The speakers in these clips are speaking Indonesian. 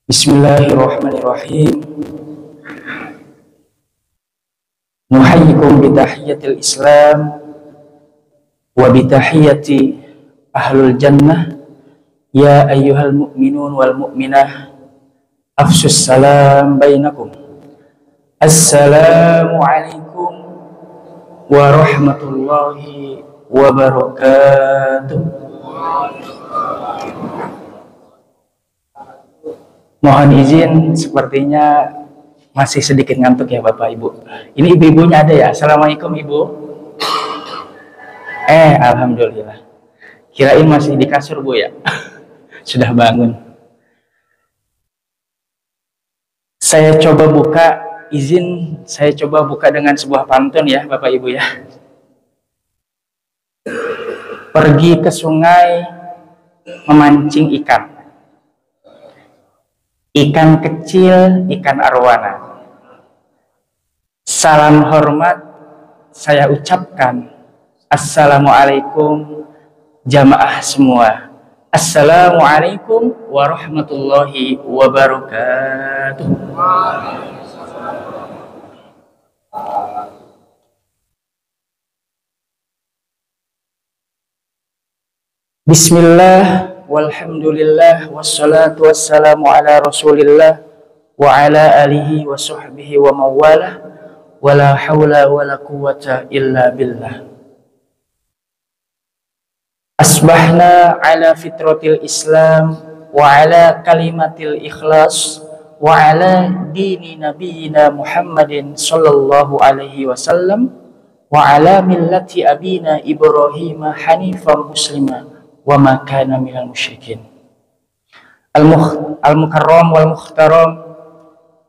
Bismillahirrahmanirrahim. Nuhayyikum bitahiyatil Islam wa bitahiyati ahlul jannah. Ya ayyuhal mu'minun wal mu'minah, afsus salam bainakum. Assalamu alaikum warahmatullahi wabarakatuh. Mohon izin, sepertinya masih sedikit ngantuk ya Bapak Ibu. Ini ibu-ibunya ada ya? Assalamualaikum Ibu. Alhamdulillah. Kirain masih di kasur Bu ya? Sudah bangun. Saya coba buka dengan sebuah pantun ya Bapak Ibu ya. Pergi ke sungai memancing ikan. Ikan kecil, ikan arwana. Salam hormat saya ucapkan. Assalamualaikum jamaah semua. Assalamualaikum warahmatullahi wabarakatuh. Bismillah. Walhamdulillah wassalatu wassalamu ala rasulillah wa ala alihi wa sahbihi wa mawalah wa la hawla wa la quwwata illa billah. Asbahna ala fitratil Islam wa ala kalimatil ikhlas wa ala dini nabiyina Muhammadin sallallahu alaihi wasallam wa ala millati abina Ibrahim hanifan muslimah wa ma kana minal musyrikin. Al-mukarram wal muhtaram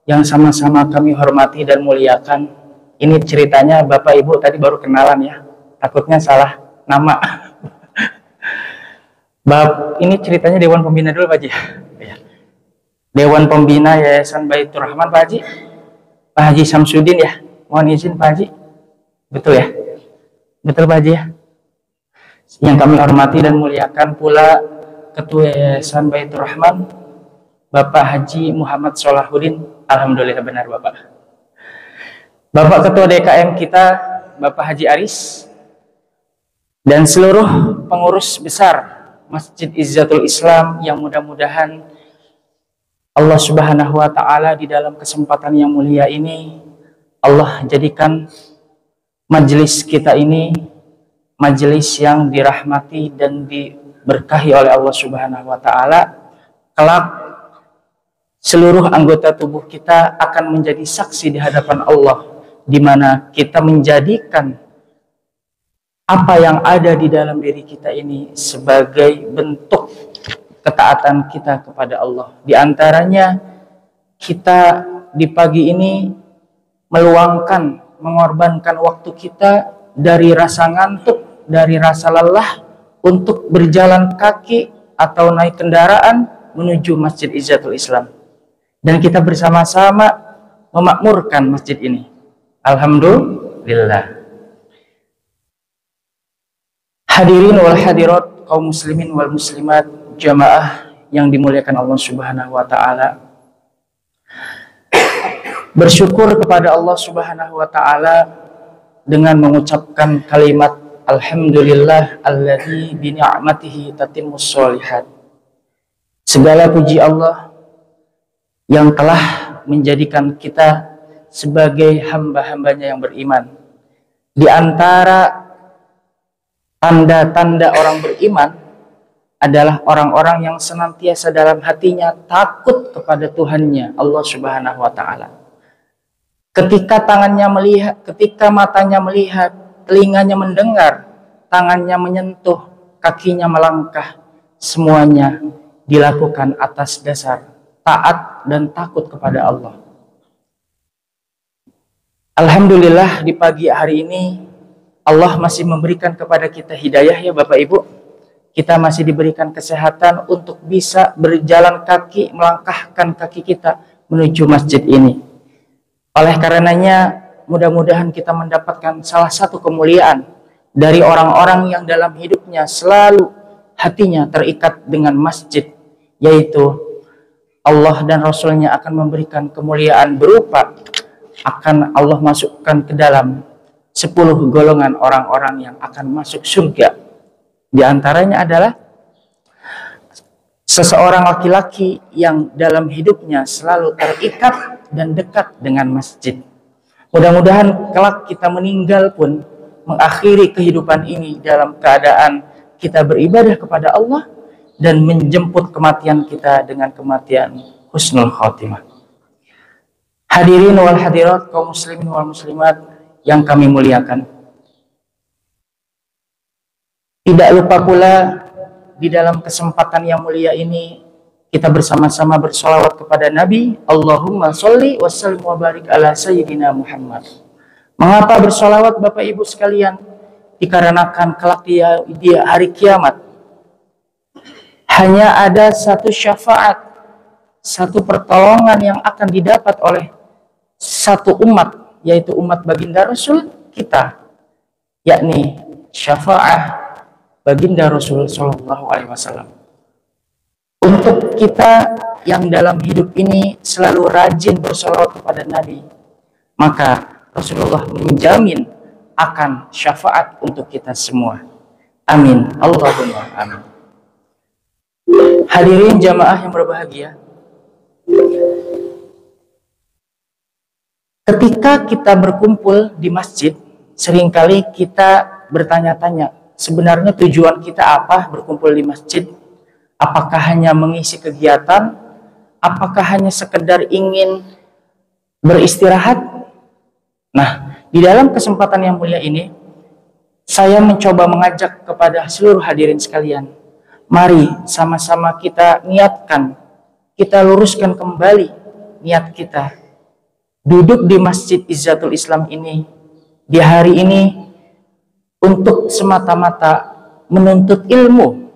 yang sama-sama kami hormati dan muliakan. Ini ceritanya Bapak Ibu tadi baru kenalan ya. Takutnya salah nama. Ini ceritanya Dewan Pembina dulu Pak Haji. Dewan Pembina Yayasan Baitur Rahman Pak Haji. Pak Haji Samsudin ya. Mohon izin Pak Haji. Betul ya? Betul Pak Haji ya? Yang kami hormati dan muliakan pula Ketua Yayasan Baitur Rahman Bapak Haji Muhammad Solahuddin. Alhamdulillah benar Bapak. Bapak Ketua DKM kita Bapak Haji Aris dan seluruh pengurus besar Masjid Izzatul Islam yang mudah-mudahan Allah Subhanahu wa Ta'ala di dalam kesempatan yang mulia ini Allah jadikan majelis kita ini majelis yang dirahmati dan diberkahi oleh Allah Subhanahu wa Ta'ala. Kelak seluruh anggota tubuh kita akan menjadi saksi di hadapan Allah, di mana kita menjadikan apa yang ada di dalam diri kita ini sebagai bentuk ketaatan kita kepada Allah. Di antaranya kita di pagi ini meluangkan, mengorbankan waktu kita dari rasa ngantuk, dari rasa lelah untuk berjalan kaki atau naik kendaraan menuju Masjid Izzatul Islam. Dan kita bersama-sama memakmurkan masjid ini. Alhamdulillah. Hadirin wal hadirat, kaum muslimin wal muslimat, jamaah yang dimuliakan Allah Subhanahu wa Ta'ala. Bersyukur kepada Allah Subhanahu wa Ta'ala dengan mengucapkan kalimat Alhamdulillah alladzi bi ni'matihi tatimmus sholihat. Segala puji Allah yang telah menjadikan kita sebagai hamba-hambanya yang beriman. Di antara tanda-tanda orang beriman adalah orang-orang yang senantiasa dalam hatinya takut kepada Tuhannya, Allah Subhanahu wa Ta'ala. Ketika tangannya melihat, ketika matanya melihat, telinganya mendengar, tangannya menyentuh, kakinya melangkah, semuanya dilakukan atas dasar taat dan takut kepada Allah. Alhamdulillah di pagi hari ini Allah masih memberikan kepada kita hidayah ya Bapak Ibu. Kita masih diberikan kesehatan untuk bisa berjalan kaki, melangkahkan kaki kita menuju masjid ini. Oleh karenanya mudah-mudahan kita mendapatkan salah satu kemuliaan dari orang-orang yang dalam hidupnya selalu hatinya terikat dengan masjid, yaitu Allah dan Rasulnya akan memberikan kemuliaan berupa akan Allah masukkan ke dalam 10 golongan orang-orang yang akan masuk surga. Di antaranya adalah seseorang laki-laki yang dalam hidupnya selalu terikat dan dekat dengan masjid. Mudah-mudahan kelak kita meninggal pun mengakhiri kehidupan ini dalam keadaan kita beribadah kepada Allah dan menjemput kematian kita dengan kematian husnul khotimah. Hadirin wal hadirat, kaum muslimin wal muslimat yang kami muliakan. Tidak lupa pula di dalam kesempatan yang mulia ini kita bersama-sama bersolawat kepada Nabi. Allahumma sholli wa sallim wa barik ala sayyidina Muhammad. Mengapa bersolawat Bapak Ibu sekalian? Dikarenakan kelak di hari kiamat hanya ada satu syafaat, satu pertolongan yang akan didapat oleh satu umat, yaitu umat baginda Rasul kita, yakni syafaat baginda Rasul Shallallahu Alaihi Wasallam. Untuk kita yang dalam hidup ini selalu rajin bersolawat kepada Nabi, maka Rasulullah menjamin akan syafaat untuk kita semua. Amin. Allahumma amin. Hadirin jamaah yang berbahagia, ketika kita berkumpul di masjid, seringkali kita bertanya-tanya, sebenarnya tujuan kita apa berkumpul di masjid? Apakah hanya mengisi kegiatan? Apakah hanya sekedar ingin beristirahat? Nah, di dalam kesempatan yang mulia ini, saya mencoba mengajak kepada seluruh hadirin sekalian, mari sama-sama kita niatkan, kita luruskan kembali niat kita. Duduk di Masjid Izzatul Islam ini, di hari ini, untuk semata-mata menuntut ilmu,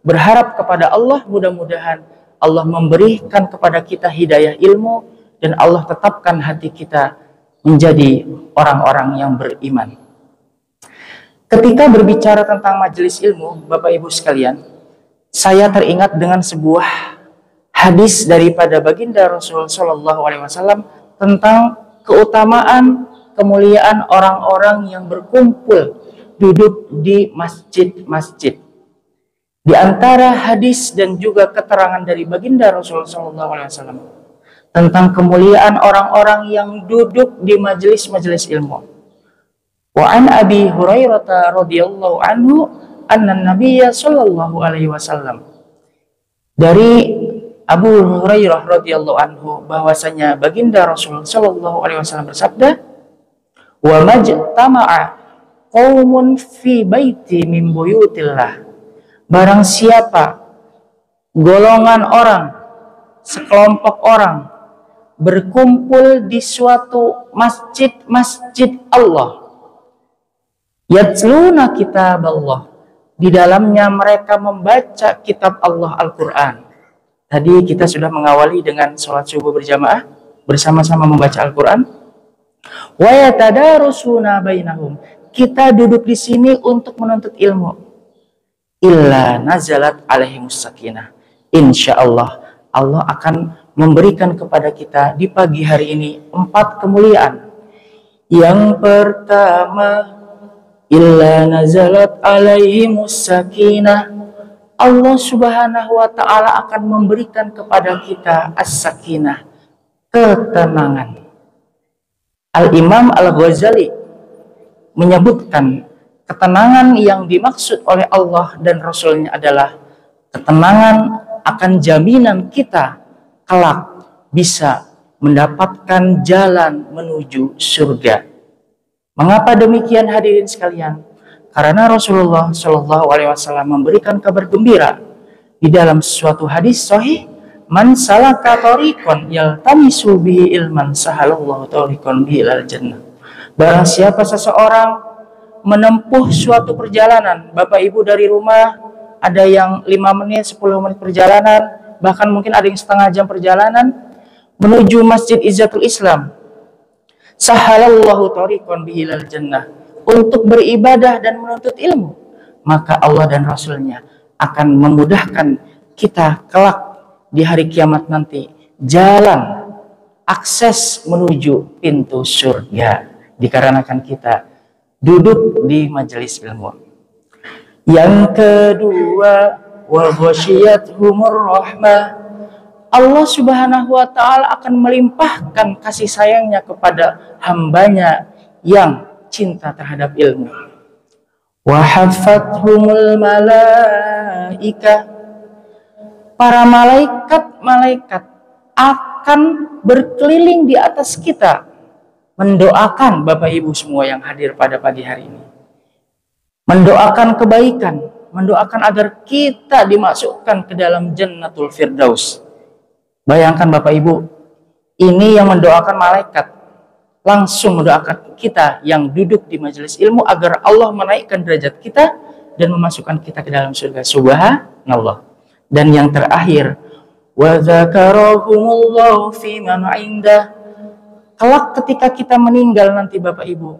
berharap kepada Allah, mudah-mudahan Allah memberikan kepada kita hidayah ilmu, dan Allah tetapkan hati kita menjadi orang-orang yang beriman. Ketika berbicara tentang majelis ilmu, Bapak Ibu sekalian, saya teringat dengan sebuah hadis daripada baginda Rasul Shallallahu Alaihi Wasallam tentang keutamaan, kemuliaan orang-orang yang berkumpul duduk di masjid-masjid. Di antara hadis dan juga keterangan dari baginda Rasul Shallallahu Alaihi Wasallam tentang kemuliaan orang-orang yang duduk di majelis-majelis ilmu. Wa an Abi Hurairah radhiyallahu anhu anna Nabiyya sallallahu alaihi wasallam. Dari Abu Hurairah radhiyallahu anhu bahwasanya baginda Rasul sallallahu alaihi wasallam bersabda, "Wa majtama'a qaumun fi baiti min buyutillah." Barang siapa golongan orang, sekelompok orang berkumpul di suatu masjid-masjid Allah, yatluna kitab Allah, di dalamnya mereka membaca kitab Allah Al-Quran. Tadi kita sudah mengawali dengan sholat subuh berjamaah, bersama-sama membaca Al-Quran. Wa yatadarusuna bainahum, kita duduk di sini untuk menuntut ilmu. Illa nazalat alaihimus sakinah, insya Allah Allah akan memberikan kepada kita di pagi hari ini 4 kemuliaan. Yang pertama, illa nazalat alaihimus sakinah, Allah Subhanahu wa Ta'ala akan memberikan kepada kita as-sakinah, ketenangan. Al-Imam Al-Ghazali menyebutkan ketenangan yang dimaksud oleh Allah dan Rasulnya adalah ketenangan akan jaminan kita kelak bisa mendapatkan jalan menuju surga. Mengapa demikian hadirin sekalian? Karena Rasulullah Shallallahu Alaihi Wasallam memberikan kabar gembira di dalam suatu hadis sahih, man salaka tariqan yaltamisu bihi ilman sahalallahu tariqan bihi ilal jannah. Barang siapa seseorang menempuh suatu perjalanan, Bapak Ibu dari rumah ada yang 5 menit, 10 menit perjalanan, bahkan mungkin ada yang setengah jam perjalanan menuju Masjid Izzatul Islam, sahalallahu tariqan bihi ilal jannah, untuk beribadah dan menuntut ilmu, maka Allah dan Rasulnya akan memudahkan kita kelak di hari kiamat nanti jalan akses menuju pintu surga, dikarenakan kita duduk di majelis ilmu. Yang kedua, wa ghasyiyatuhumur rahmah, Allah Subhanahu wa Ta'ala akan melimpahkan kasih sayangnya kepada hambanya yang cinta terhadap ilmu. Wa haffathumul malaika, para malaikat-malaikat akan berkeliling di atas kita mendoakan Bapak Ibu semua yang hadir pada pagi hari ini, mendoakan kebaikan, mendoakan agar kita dimasukkan ke dalam Jannatul Firdaus. Bayangkan Bapak Ibu, ini yang mendoakan malaikat langsung mendoakan kita yang duduk di majelis ilmu agar Allah menaikkan derajat kita dan memasukkan kita ke dalam surga. Subhanallah. Dan yang terakhir, wa dzakarahumullahu fi man 'indah. Kelak ketika kita meninggal nanti Bapak Ibu,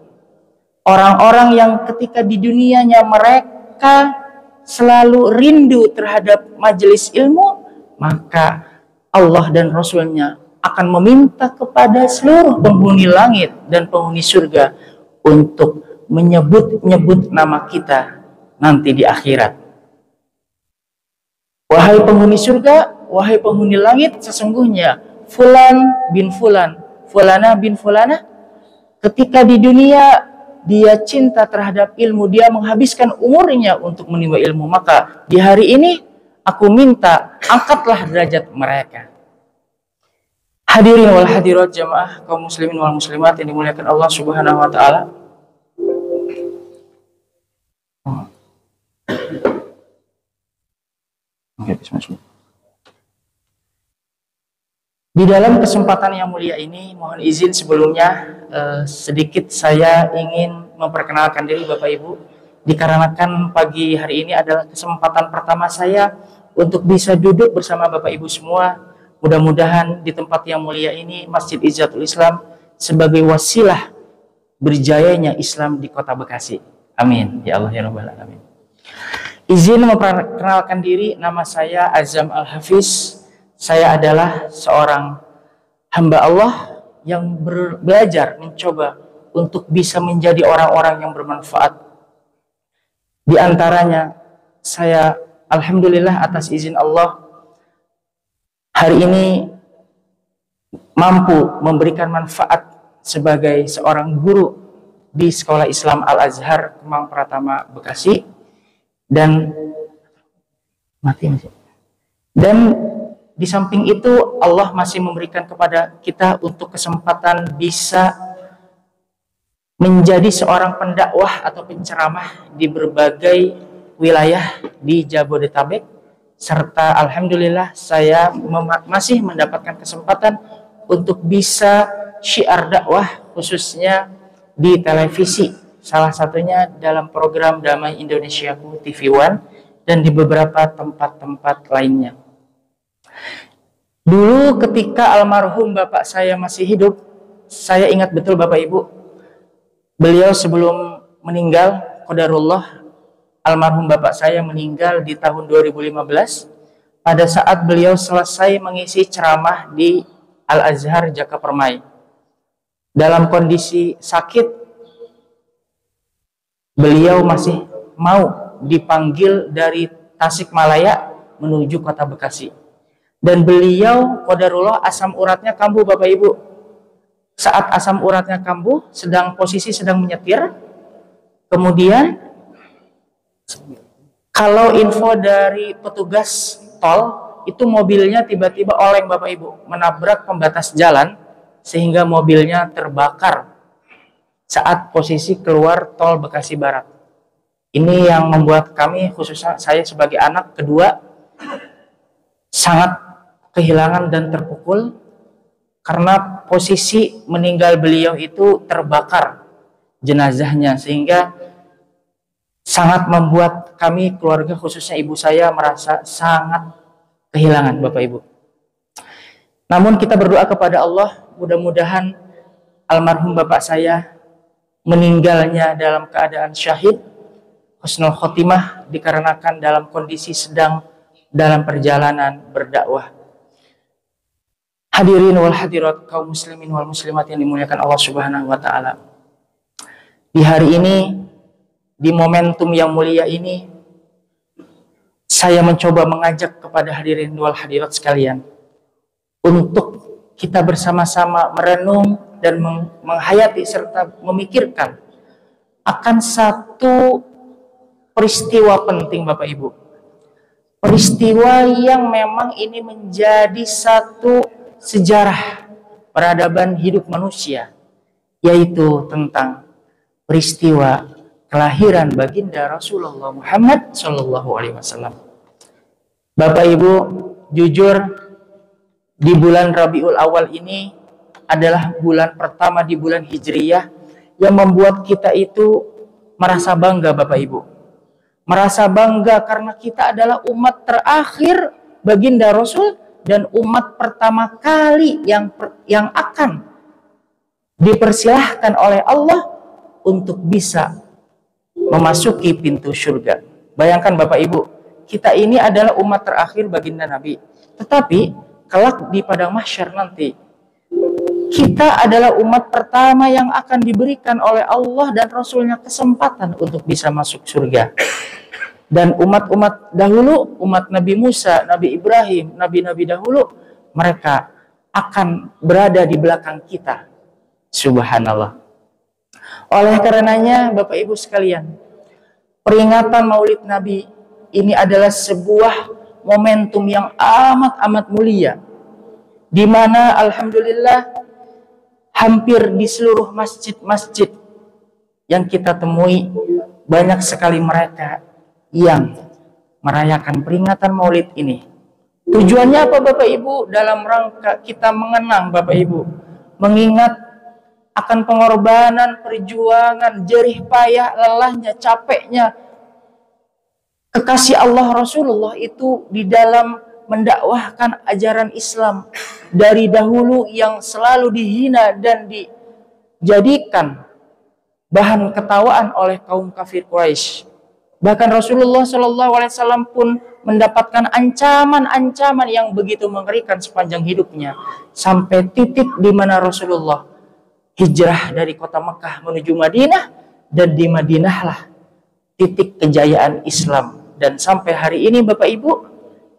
orang-orang yang ketika di dunianya mereka selalu rindu terhadap majelis ilmu, maka Allah dan Rasulnya akan meminta kepada seluruh penghuni langit dan penghuni surga untuk menyebut-nyebut nama kita nanti di akhirat. Wahai penghuni surga, wahai penghuni langit, sesungguhnya Fulan bin Fulan, Fulana bin Fulana, ketika di dunia dia cinta terhadap ilmu, dia menghabiskan umurnya untuk menimba ilmu, maka di hari ini aku minta angkatlah derajat mereka. Hadirin wal hadirat jamaah kaum muslimin wal muslimat yang dimuliakan Allah Subhanahu wa Ta'ala. Di dalam kesempatan yang mulia ini, mohon izin sebelumnya sedikit saya ingin memperkenalkan diri Bapak Ibu, dikarenakan pagi hari ini adalah kesempatan pertama saya untuk bisa duduk bersama Bapak Ibu semua. Mudah-mudahan di tempat yang mulia ini, Masjid Izzatul Islam, sebagai wasilah berjayanya Islam di Kota Bekasi. Amin. Ya Allah ya Rabbal Alamin. Izin memperkenalkan diri, nama saya Azam Al-Hafiz. Saya adalah seorang hamba Allah yang belajar, mencoba untuk bisa menjadi orang-orang yang bermanfaat. Di antaranya, saya alhamdulillah atas izin Allah hari ini mampu memberikan manfaat sebagai seorang guru di Sekolah Islam Al-Azhar Kemang Pratama Bekasi, dan di samping itu Allah masih memberikan kepada kita untuk kesempatan bisa menjadi seorang pendakwah atau penceramah di berbagai wilayah di Jabodetabek. Serta alhamdulillah saya masih mendapatkan kesempatan untuk bisa syiar dakwah khususnya di televisi, salah satunya dalam program Damai Indonesiaku TV One dan di beberapa tempat-tempat lainnya. Dulu ketika almarhum bapak saya masih hidup, saya ingat betul Bapak Ibu, beliau sebelum meninggal, qadarullah, almarhum bapak saya meninggal di tahun 2015 pada saat beliau selesai mengisi ceramah di Al-Azhar Jakapermai. Dalam kondisi sakit, beliau masih mau dipanggil dari Tasikmalaya menuju Kota Bekasi. Dan beliau qadarullah asam uratnya kambuh Bapak Ibu. saat asam uratnya kambuh, posisi sedang menyetir. Kemudian kalau info dari petugas tol, itu mobilnya tiba-tiba oleng Bapak Ibu, menabrak pembatas jalan sehingga mobilnya terbakar saat posisi keluar tol Bekasi Barat. Ini yang membuat kami, khususnya saya sebagai anak kedua, sangat kehilangan dan terpukul karena posisi meninggal beliau itu terbakar jenazahnya, sehingga sangat membuat kami keluarga, khususnya ibu saya, merasa sangat kehilangan Bapak Ibu. Namun kita berdoa kepada Allah, mudah-mudahan almarhum bapak saya meninggalnya dalam keadaan syahid, husnul khotimah, dikarenakan dalam kondisi sedang dalam perjalanan berdakwah. Hadirin wal hadirat, kaum muslimin wal muslimat yang dimuliakan Allah Subhanahu wa taala. Di hari ini, di momentum yang mulia ini, saya mencoba mengajak kepada hadirin wal hadirat sekalian untuk kita bersama-sama merenung dan menghayati serta memikirkan akan satu peristiwa penting Bapak Ibu. Peristiwa yang memang ini menjadi satu sejarah peradaban hidup manusia, yaitu tentang peristiwa kelahiran baginda Rasulullah Muhammad Shallallahu Alaihi Wasallam. Bapak Ibu, jujur di bulan Rabiul Awal ini adalah bulan pertama di bulan Hijriyah yang membuat kita itu merasa bangga Bapak Ibu. Merasa bangga karena kita adalah umat terakhir baginda Rasul dan umat pertama kali yang akan dipersilahkan oleh Allah untuk bisa memasuki pintu surga. Bayangkan Bapak Ibu, kita ini adalah umat terakhir baginda Nabi. Tetapi kelak di padang mahsyar nanti, kita adalah umat pertama yang akan diberikan oleh Allah dan Rasulnya kesempatan untuk bisa masuk surga. Dan umat-umat dahulu, umat Nabi Musa, Nabi Ibrahim, nabi-nabi dahulu, mereka akan berada di belakang kita. Subhanallah. Oleh karenanya, Bapak Ibu sekalian, peringatan Maulid Nabi ini adalah sebuah momentum yang amat mulia, di mana alhamdulillah hampir di seluruh masjid-masjid yang kita temui banyak sekali mereka yang merayakan peringatan Maulid ini. Tujuannya apa Bapak Ibu? Dalam rangka kita mengenang Bapak Ibu, mengingat akan pengorbanan, perjuangan, jerih payah, lelahnya, capeknya kekasih Allah Rasulullah itu di dalam mendakwahkan ajaran Islam dari dahulu yang selalu dihina dan dijadikan bahan ketawaan oleh kaum kafir Quraisy. Bahkan Rasulullah SAW pun mendapatkan ancaman-ancaman yang begitu mengerikan sepanjang hidupnya, sampai titik di mana Rasulullah hijrah dari kota Mekah menuju Madinah, dan di Madinahlah titik kejayaan Islam. Dan sampai hari ini Bapak Ibu,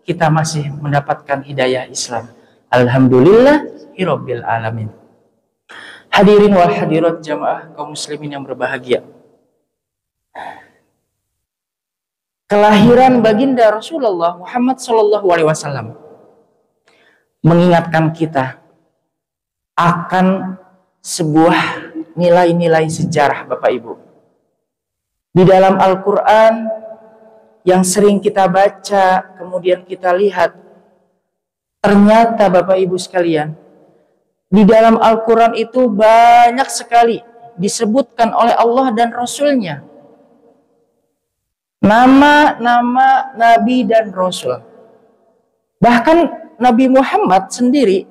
kita masih mendapatkan hidayah Islam. Alhamdulillahirabbil alamin. Hadirin wal hadirat jamaah kaum muslimin yang berbahagia. Kelahiran baginda Rasulullah Muhammad Sallallahu Alaihi Wasallam mengingatkan kita akan sebuah nilai-nilai sejarah Bapak Ibu. Di dalam Al-Quran yang sering kita baca, kemudian kita lihat, ternyata Bapak Ibu sekalian, di dalam Al-Quran itu banyak sekali disebutkan oleh Allah dan Rasulnya nama-nama Nabi dan Rasul. Bahkan Nabi Muhammad sendiri,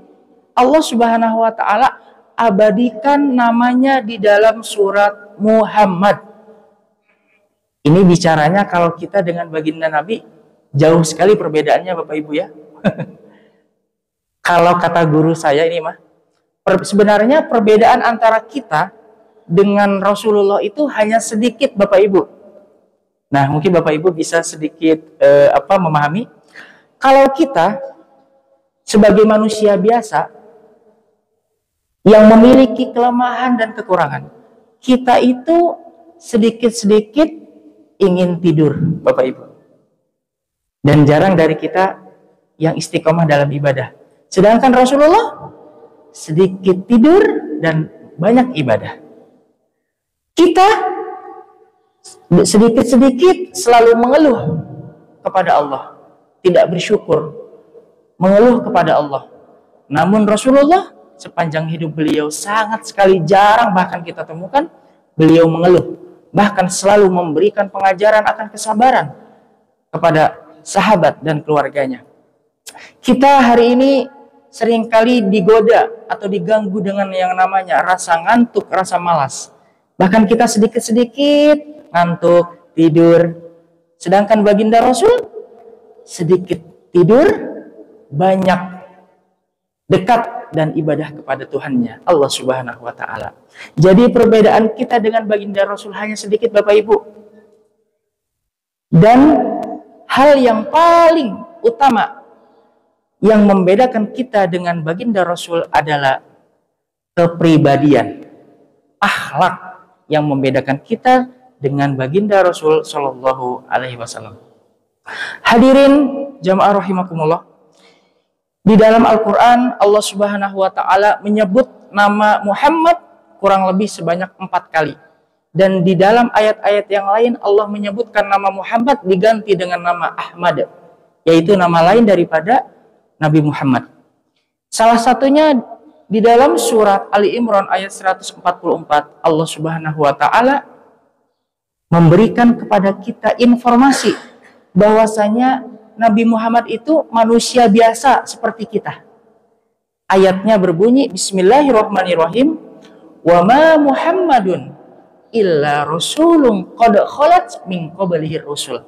Allah Subhanahu wa Ta'ala abadikan namanya di dalam surat Muhammad. Ini bicaranya kalau kita dengan baginda Nabi jauh sekali perbedaannya Bapak Ibu ya. Kalau kata guru saya ini mah, sebenarnya perbedaan antara kita dengan Rasulullah itu hanya sedikit Bapak Ibu. Nah, mungkin Bapak Ibu bisa sedikit memahami. Kalau kita sebagai manusia biasa, yang memiliki kelemahan dan kekurangan. Kita itu sedikit-sedikit ingin tidur, Bapak Ibu. Dan jarang dari kita yang istiqomah dalam ibadah. Sedangkan Rasulullah sedikit tidur dan banyak ibadah. Kita sedikit-sedikit selalu mengeluh kepada Allah, tidak bersyukur, mengeluh kepada Allah. Namun Rasulullah sepanjang hidup beliau sangat sekali jarang bahkan kita temukan beliau mengeluh, bahkan selalu memberikan pengajaran akan kesabaran kepada sahabat dan keluarganya. Kita hari ini seringkali digoda atau diganggu dengan yang namanya rasa ngantuk, rasa malas. Bahkan kita sedikit-sedikit ngantuk, tidur. Sedangkan baginda Rasul sedikit tidur, banyak dekat dan ibadah kepada Tuhannya, Allah Subhanahu wa Ta'ala. Jadi perbedaan kita dengan baginda Rasul hanya sedikit, Bapak Ibu. Dan hal yang paling utama yang membedakan kita dengan baginda Rasul adalah kepribadian, akhlak yang membedakan kita dengan baginda Rasul Shallallahu Alaihi Wasallam. Hadirin jamaah rahimakumullah, di dalam Al-Quran Allah Subhanahu Wa Taala menyebut nama Muhammad kurang lebih sebanyak 4 kali. Dan di dalam ayat-ayat yang lain Allah menyebutkan nama Muhammad diganti dengan nama Ahmad, yaitu nama lain daripada Nabi Muhammad. Salah satunya di dalam surat Ali Imran ayat 144, Allah Subhanahu wa Ta'ala memberikan kepada kita informasi bahwasanya Nabi Muhammad itu manusia biasa seperti kita. Ayatnya berbunyi, Bismillahirrahmanirrahim, wa ma Muhammadun illa rasulun qad khalat min qablihi rusul.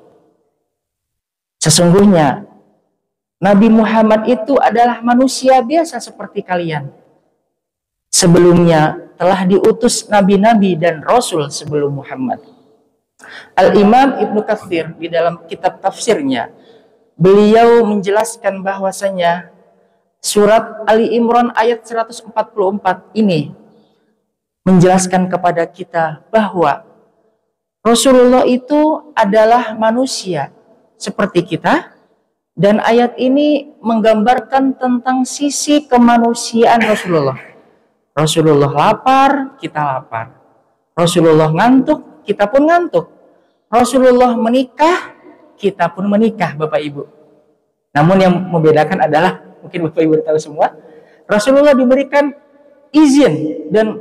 Sesungguhnya Nabi Muhammad itu adalah manusia biasa seperti kalian. Sebelumnya telah diutus nabi-nabi dan rasul sebelum Muhammad. Al-Imam Ibnu Katsir di dalam kitab tafsirnya, beliau menjelaskan bahwasanya surat Ali Imran ayat 144 ini menjelaskan kepada kita bahwa Rasulullah itu adalah manusia seperti kita. Dan ayat ini menggambarkan tentang sisi kemanusiaan Rasulullah. Rasulullah lapar, kita lapar. Rasulullah ngantuk, kita pun ngantuk. Rasulullah menikah, kita pun menikah, Bapak Ibu. Namun yang membedakan adalah, mungkin Bapak Ibu tahu semua, Rasulullah diberikan izin dan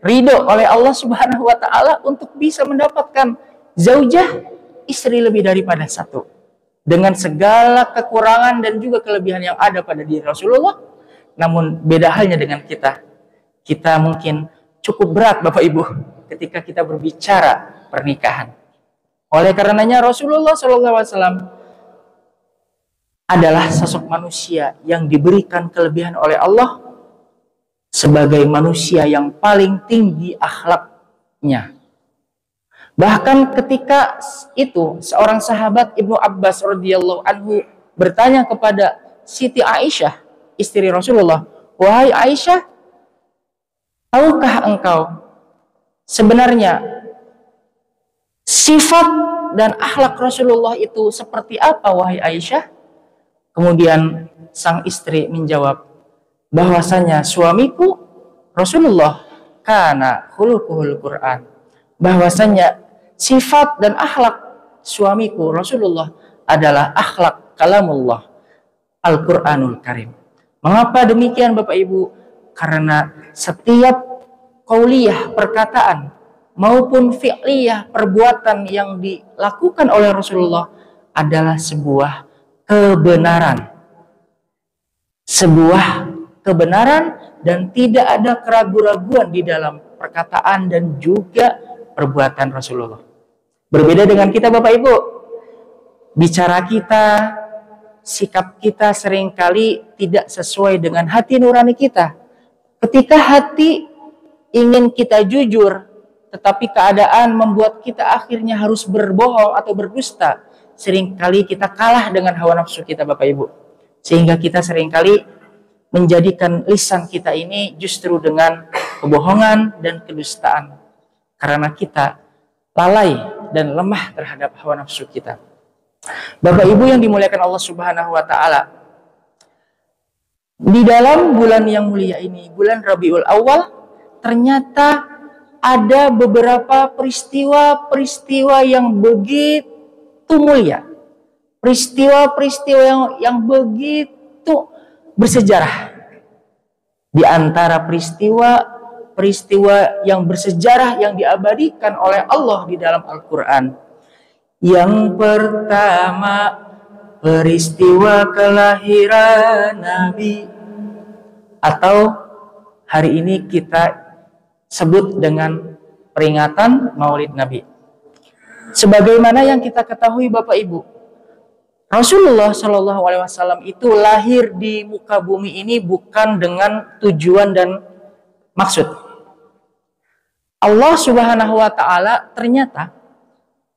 ridho oleh Allah Subhanahu wa Ta'ala untuk bisa mendapatkan zaujah, istri lebih daripada satu. Dengan segala kekurangan dan juga kelebihan yang ada pada diri Rasulullah. Namun beda halnya dengan kita. Kita mungkin cukup berat, Bapak Ibu, ketika kita berbicara pernikahan. Oleh karenanya Rasulullah SAW adalah sosok manusia yang diberikan kelebihan oleh Allah sebagai manusia yang paling tinggi akhlaknya. Bahkan ketika itu seorang sahabat Ibnu Abbas radhiyallahu anhu bertanya kepada Siti Aisyah, istri Rasulullah, "Wahai Aisyah, tahukah engkau sebenarnya sifat dan akhlak Rasulullah itu seperti apa, wahai Aisyah?" Kemudian sang istri menjawab bahwasanya suamiku Rasulullah kana khuluquhul Quran, bahwasanya sifat dan akhlak suamiku Rasulullah adalah akhlak kalamullah, Al-Quranul Karim. Mengapa demikian, Bapak Ibu? Karena setiap qauliyah, perkataan, maupun fi'liyah, perbuatan yang dilakukan oleh Rasulullah adalah sebuah kebenaran. Sebuah kebenaran dan tidak ada keraguan-raguan di dalam perkataan dan juga perbuatan Rasulullah. Berbeda dengan kita, Bapak Ibu. Bicara kita, sikap kita seringkali tidak sesuai dengan hati nurani kita. Ketika hati ingin kita jujur, tetapi keadaan membuat kita akhirnya harus berbohong atau berdusta, seringkali kita kalah dengan hawa nafsu kita, Bapak Ibu. Sehingga kita seringkali menjadikan lisan kita ini justru dengan kebohongan dan kedustaan, karena kita lalai dan lemah terhadap hawa nafsu kita. Bapak Ibu yang dimuliakan Allah Subhanahu wa taala, di dalam bulan yang mulia ini, bulan Rabiul Awal, ternyata ada beberapa peristiwa-peristiwa yang begitu mulia, peristiwa-peristiwa yang begitu bersejarah. Di antara peristiwa yang bersejarah yang diabadikan oleh Allah di dalam Al-Quran, yang pertama, peristiwa kelahiran Nabi, atau hari ini kita sebut dengan peringatan Maulid Nabi. Sebagaimana yang kita ketahui Bapak Ibu, Rasulullah Shallallahu Alaihi Wasallam itu lahir di muka bumi ini bukan dengan tujuan dan maksud. Allah Subhanahu Wa Taala ternyata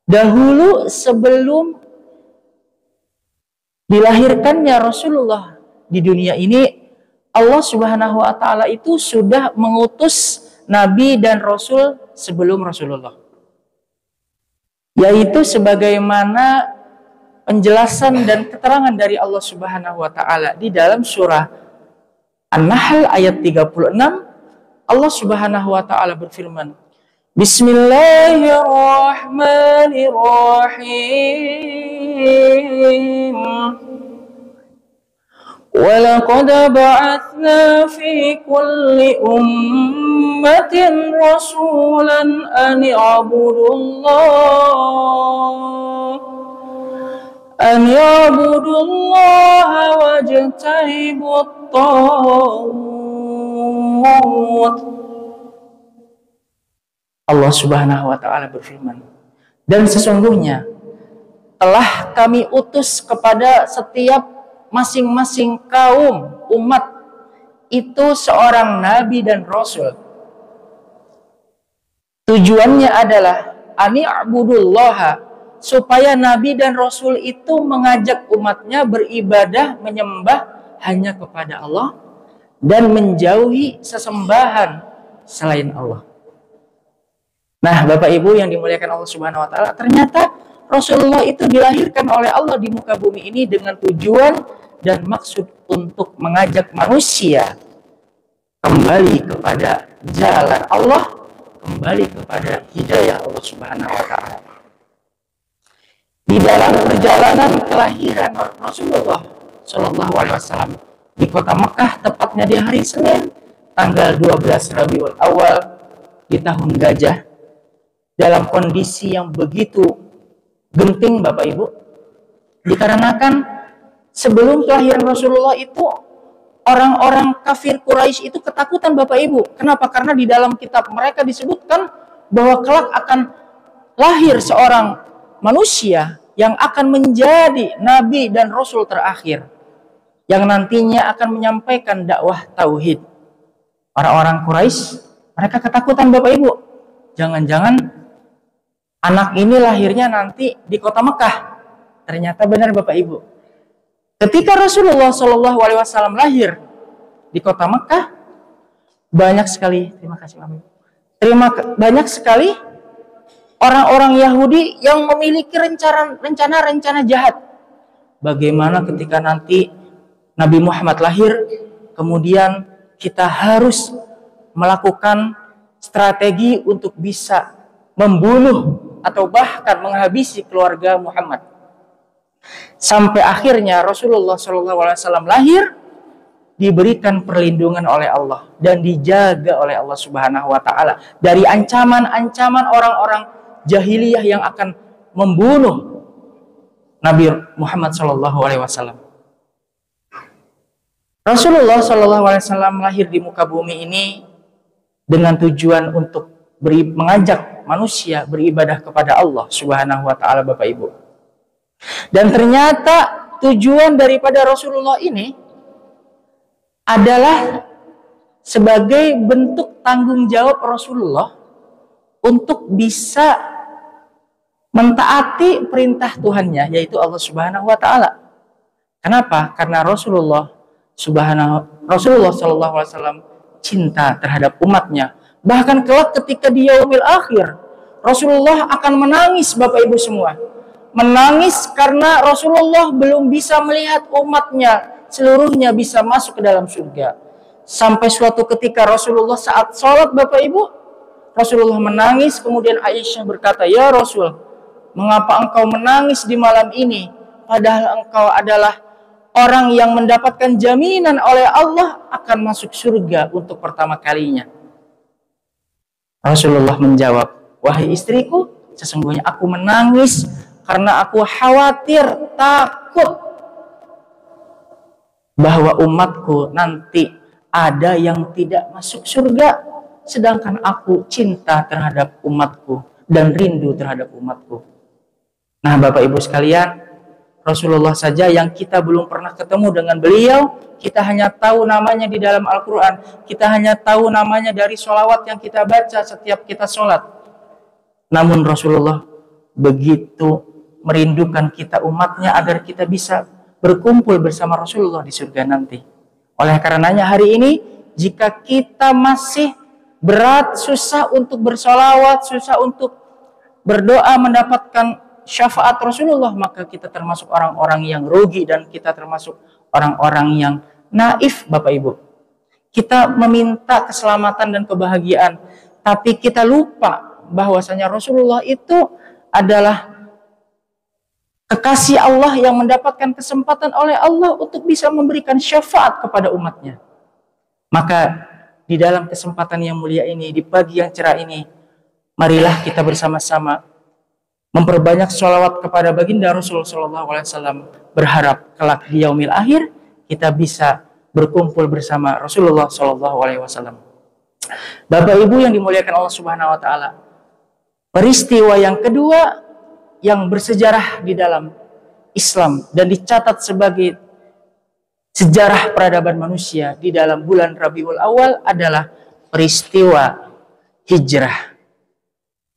dahulu sebelum dilahirkannya Rasulullah di dunia ini, Allah Subhanahu Wa Taala itu sudah mengutus Nabi dan Rasul sebelum Rasulullah, yaitu sebagaimana penjelasan dan keterangan dari Allah Subhanahu wa taala di dalam surah An-Nahl ayat 36. Allah Subhanahu wa taala berfirman, Bismillahirrahmanirrahim. وَلَقَدْ بَعَثْنَا فِي كُلِّ أُمَّةٍ رَسُولًا أَنِ اعْبُدُوا اللَّهَ وَاجْتَنِبُوا الطَّاغُوتَ. Allah Subhanahu wa taala berfirman, dan sesungguhnya telah kami utus kepada setiap masing-masing kaum umat itu seorang nabi dan rasul. Tujuannya adalah ani'budullaha, supaya nabi dan rasul itu mengajak umatnya beribadah, menyembah hanya kepada Allah dan menjauhi sesembahan selain Allah. Nah, Bapak Ibu yang dimuliakan Allah Subhanahu wa taala, ternyata Rasulullah itu dilahirkan oleh Allah di muka bumi ini dengan tujuan dan maksud untuk mengajak manusia kembali kepada jalan Allah, kembali kepada hidayah Allah Subhanahu wa taala. Di dalam perjalanan kelahiran Rasulullah Shallallahu alaihi wasallam di kota Mekah, tepatnya di hari Senin tanggal 12 Rabiul Awal di tahun gajah, dalam kondisi yang begitu genting Bapak Ibu, dikarenakan sebelum kelahiran Rasulullah itu orang-orang kafir Quraisy itu ketakutan Bapak Ibu. Kenapa? Karena di dalam kitab mereka disebutkan bahwa kelak akan lahir seorang manusia yang akan menjadi nabi dan rasul terakhir, yang nantinya akan menyampaikan dakwah tauhid. Orang-orang Quraisy mereka ketakutan Bapak Ibu. Jangan-jangan anak ini lahirnya nanti di kota Mekah. Ternyata benar Bapak Ibu. Ketika Rasulullah Shallallahu Alaihi Wasallam lahir di kota Mekah, banyak sekali, banyak sekali orang-orang Yahudi yang memiliki rencana-rencana jahat. Bagaimana ketika nanti Nabi Muhammad lahir, kemudian kita harus melakukan strategi untuk bisa membunuh atau bahkan menghabisi keluarga Muhammad. Sampai akhirnya Rasulullah SAW lahir, diberikan perlindungan oleh Allah dan dijaga oleh Allah Subhanahu wa taala dari ancaman-ancaman orang-orang jahiliyah yang akan membunuh Nabi Muhammad SAW. Rasulullah SAW lahir di muka bumi ini dengan tujuan untuk mengajak manusia beribadah kepada Allah Subhanahu wa taala Bapak Ibu. Dan ternyata tujuan daripada Rasulullah ini adalah sebagai bentuk tanggung jawab Rasulullah untuk bisa mentaati perintah Tuhannya, yaitu Allah Subhanahu wa taala. Kenapa? Karena Rasulullah Rasulullah Shallallahu Alaihi Wasallam cinta terhadap umatnya. Bahkan kelak ketika di yaumil akhir, Rasulullah akan menangis, Bapak Ibu semua. Menangis karena Rasulullah belum bisa melihat umatnya seluruhnya bisa masuk ke dalam surga. Sampai suatu ketika Rasulullah saat sholat, Bapak Ibu, Rasulullah menangis. Kemudian Aisyah berkata, "Ya Rasul, mengapa engkau menangis di malam ini? Padahal engkau adalah orang yang mendapatkan jaminan oleh Allah akan masuk surga untuk pertama kalinya." Rasulullah menjawab, "Wahai istriku, sesungguhnya aku menangis karena aku khawatir, takut bahwa umatku nanti ada yang tidak masuk surga, sedangkan aku cinta terhadap umatku dan rindu terhadap umatku." Nah, Bapak Ibu sekalian, Rasulullah saja yang kita belum pernah ketemu dengan beliau, kita hanya tahu namanya di dalam Al-Quran, kita hanya tahu namanya dari sholawat yang kita baca setiap kita sholat. Namun Rasulullah begitu merindukan kita umatnya agar kita bisa berkumpul bersama Rasulullah di surga nanti. Oleh karenanya hari ini, jika kita masih berat, susah untuk bersolawat, susah untuk berdoa mendapatkan syafaat Rasulullah, maka kita termasuk orang-orang yang rugi dan kita termasuk orang-orang yang naif, Bapak Ibu. Kita meminta keselamatan dan kebahagiaan, tapi kita lupa bahwasanya Rasulullah itu adalah kekasih Allah yang mendapatkan kesempatan oleh Allah untuk bisa memberikan syafaat kepada umatnya. Maka di dalam kesempatan yang mulia ini, di pagi yang cerah ini, marilah kita bersama-sama memperbanyak sholawat kepada baginda Rasul Sallallahu Alaihi Wasallam, berharap kelak di yaumil akhir kita bisa berkumpul bersama Rasulullah Sallallahu Alaihi Wasallam. Bapak Ibu yang dimuliakan Allah Subhanahu Wa Taala, peristiwa yang kedua yang bersejarah di dalam Islam dan dicatat sebagai sejarah peradaban manusia di dalam bulan Rabiul Awal adalah peristiwa hijrah.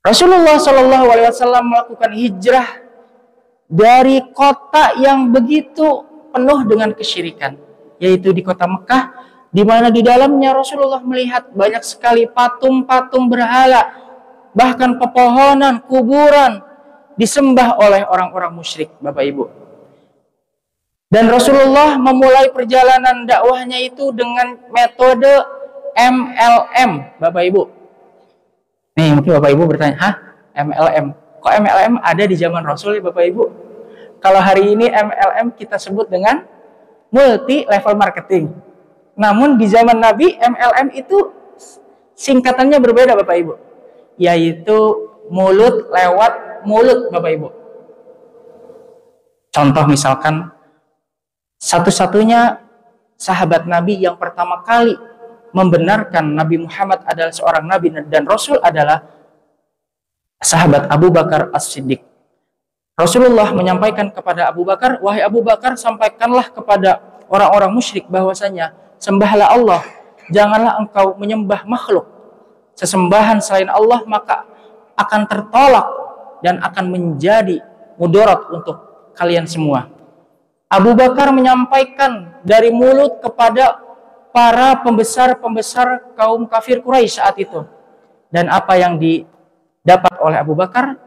Rasulullah Shallallahu Alaihi Wasallam melakukan hijrah dari kota yang begitu penuh dengan kesyirikan, yaitu di kota Mekah, di mana di dalamnya Rasulullah melihat banyak sekali patung-patung berhala, bahkan pepohonan, kuburan disembah oleh orang-orang musyrik, Bapak Ibu. Dan Rasulullah memulai perjalanan dakwahnya itu dengan metode MLM, Bapak Ibu. Nih, mungkin Bapak Ibu bertanya, "Hah? MLM? Kok MLM ada di zaman Rasul ya, Bapak Ibu?" Kalau hari ini MLM kita sebut dengan multi level marketing. Namun di zaman Nabi, MLM itu singkatannya berbeda, Bapak Ibu. Yaitu mulut lewat mulut, Bapak Ibu. Contoh misalkan, satu-satunya sahabat Nabi yang pertama kali membenarkan Nabi Muhammad adalah seorang Nabi dan Rasul adalah sahabat Abu Bakar As-Siddiq. Rasulullah menyampaikan kepada Abu Bakar, "Wahai Abu Bakar, sampaikanlah kepada orang-orang musyrik bahwasanya sembahlah Allah, janganlah engkau menyembah makhluk. Sesembahan selain Allah maka akan tertolak dan akan menjadi mudarat untuk kalian semua." Abu Bakar menyampaikan dari mulut kepada para pembesar-pembesar kaum kafir Quraisy saat itu. Dan apa yang didapat oleh Abu Bakar?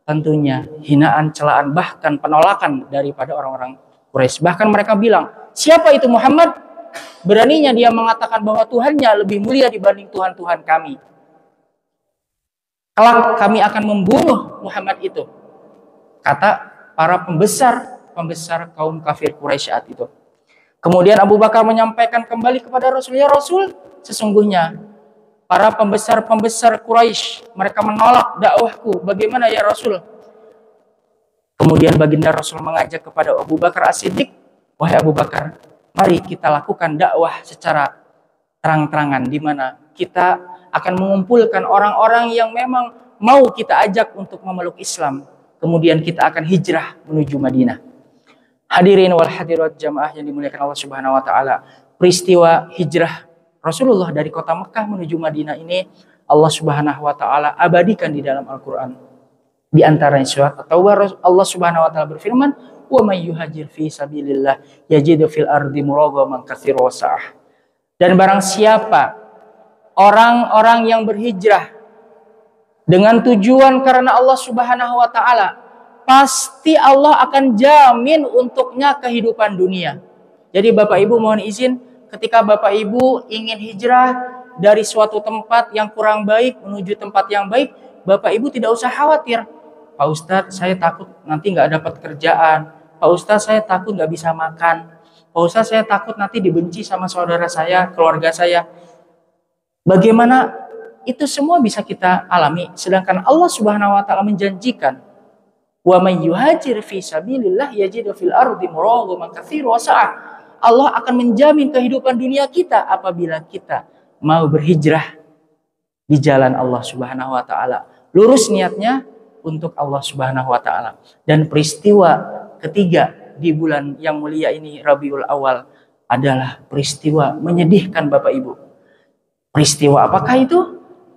Tentunya hinaan, celaan, bahkan penolakan daripada orang-orang Quraisy. Bahkan mereka bilang, "Siapa itu Muhammad? Beraninya dia mengatakan bahwa Tuhannya lebih mulia dibanding Tuhan-Tuhan kami. Kelak kami akan membunuh Muhammad itu," kata para pembesar kaum kafir Quraisy saat itu. Kemudian Abu Bakar menyampaikan kembali kepada Rasul, "Ya Rasul, sesungguhnya para pembesar Quraisy mereka menolak dakwahku. Bagaimana ya Rasul?" Kemudian baginda Rasul mengajak kepada Abu Bakar As-Siddiq, "Wahai Abu Bakar, mari kita lakukan dakwah secara terang-terangan, di mana kita akan mengumpulkan orang-orang yang memang mau kita ajak untuk memeluk Islam. Kemudian kita akan hijrah menuju Madinah." Hadirin wal hadirat jamaah yang dimuliakan Allah Subhanahu wa taala, peristiwa hijrah Rasulullah dari kota Mekah menuju Madinah ini Allah Subhanahu wa taala abadikan di dalam Al-Qur'an. Di antaranya surat At-Taubah, Allah Subhanahu wa taala berfirman, wa may yuhajir fi sabilillah yajidu fil ardi muragaman katsiran wasa'ah. Dan barang siapa orang-orang yang berhijrah dengan tujuan karena Allah Subhanahu wa taala, pasti Allah akan jamin untuknya kehidupan dunia. Jadi Bapak Ibu mohon izin, ketika Bapak Ibu ingin hijrah dari suatu tempat yang kurang baik menuju tempat yang baik, Bapak Ibu tidak usah khawatir. Pak Ustadz, saya takut nanti nggak dapat kerjaan. Pak Ustadz, saya takut nggak bisa makan. Pak Ustadz, saya takut nanti dibenci sama saudara saya, keluarga saya. Bagaimana? Itu semua bisa kita alami. Sedangkan Allah Subhanahu wa taala menjanjikan, wa may yuhajir fi sabilillah yajidu fil ardi muragaman katsiran wasa'ah. Allah akan menjamin kehidupan dunia kita apabila kita mau berhijrah di jalan Allah Subhanahu wa taala. Lurus niatnya untuk Allah Subhanahu wa taala. Dan peristiwa ketiga di bulan yang mulia ini, Rabiul Awal, adalah peristiwa menyedihkan Bapak Ibu. Peristiwa apakah itu?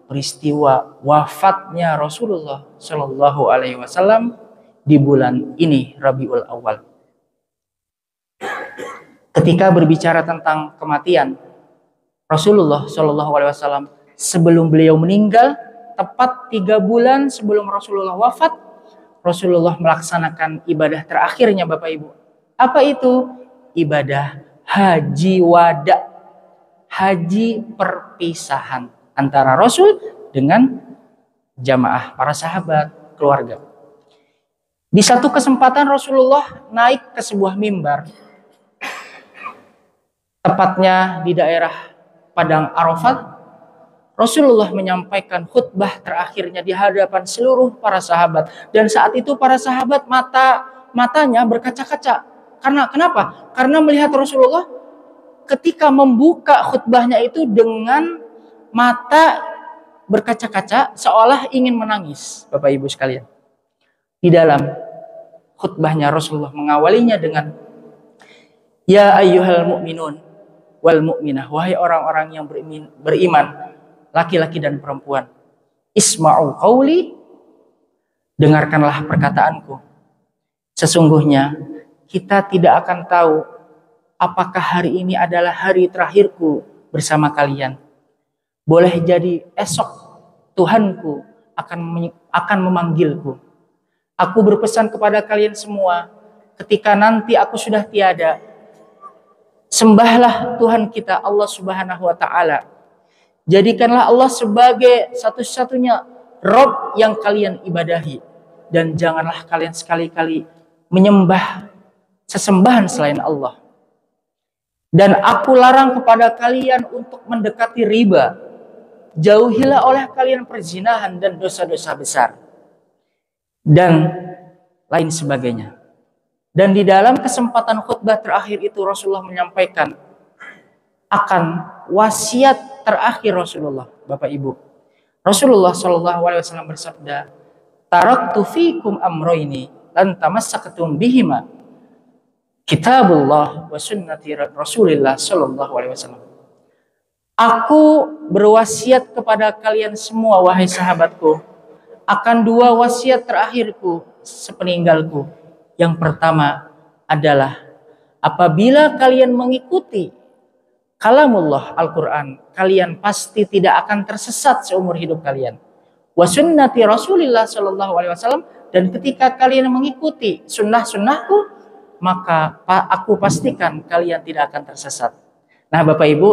Peristiwa wafatnya Rasulullah Shallallahu Alaihi Wasallam di bulan ini, Rabiul Awal. Ketika berbicara tentang kematian Rasulullah Shallallahu Alaihi Wasallam, sebelum beliau meninggal, tepat 3 bulan sebelum Rasulullah wafat, Rasulullah melaksanakan ibadah terakhirnya Bapak Ibu. Apa itu? Ibadah haji wada, haji perpisahan antara Rasul dengan jamaah, para sahabat, keluarga. Di satu kesempatan Rasulullah naik ke sebuah mimbar, tepatnya di daerah Padang Arafat. Rasulullah menyampaikan khutbah terakhirnya di hadapan seluruh para sahabat. Dan saat itu para sahabat matanya berkaca-kaca. Kenapa? Karena melihat Rasulullah ketika membuka khutbahnya itu dengan mata berkaca-kaca seolah ingin menangis, Bapak Ibu sekalian. Di dalam khutbahnya Rasulullah mengawalinya dengan ya ayyuhal mu'minun wal mu'minah, wahai orang-orang yang beriman, laki-laki dan perempuan, isma'u qauli, dengarkanlah perkataanku. Sesungguhnya kita tidak akan tahu apakah hari ini adalah hari terakhirku bersama kalian. Boleh jadi esok Tuhanku akan memanggilku. Aku berpesan kepada kalian semua, ketika nanti aku sudah tiada, sembahlah Tuhan kita Allah Subhanahu wa taala. Jadikanlah Allah sebagai satu-satunya Rabb yang kalian ibadahi, dan janganlah kalian sekali-kali menyembah sesembahan selain Allah. Dan aku larang kepada kalian untuk mendekati riba. Jauhilah oleh kalian perzinahan dan dosa-dosa besar, dan lain sebagainya. Dan di dalam kesempatan khutbah terakhir itu Rasulullah menyampaikan akan wasiat terakhir Rasulullah, Bapak Ibu. Rasulullah Shallallahu Alaihi Wasallam bersabda, taraktu fikum amroini lan tamassaktum bihima, kitabullah wa sunnati Rasulillah Shallallahu Alaihi Wasallam. Aku berwasiat kepada kalian semua, wahai sahabatku, akan 2 wasiat terakhirku sepeninggalku. Yang pertama adalah apabila kalian mengikuti kalamullah Al-Quran, kalian pasti tidak akan tersesat seumur hidup kalian. Wa sunnati Rasulillah Shallallahu Alaihi Wasallam, dan ketika kalian mengikuti sunnah-sunnahku, maka aku pastikan kalian tidak akan tersesat. Nah Bapak Ibu,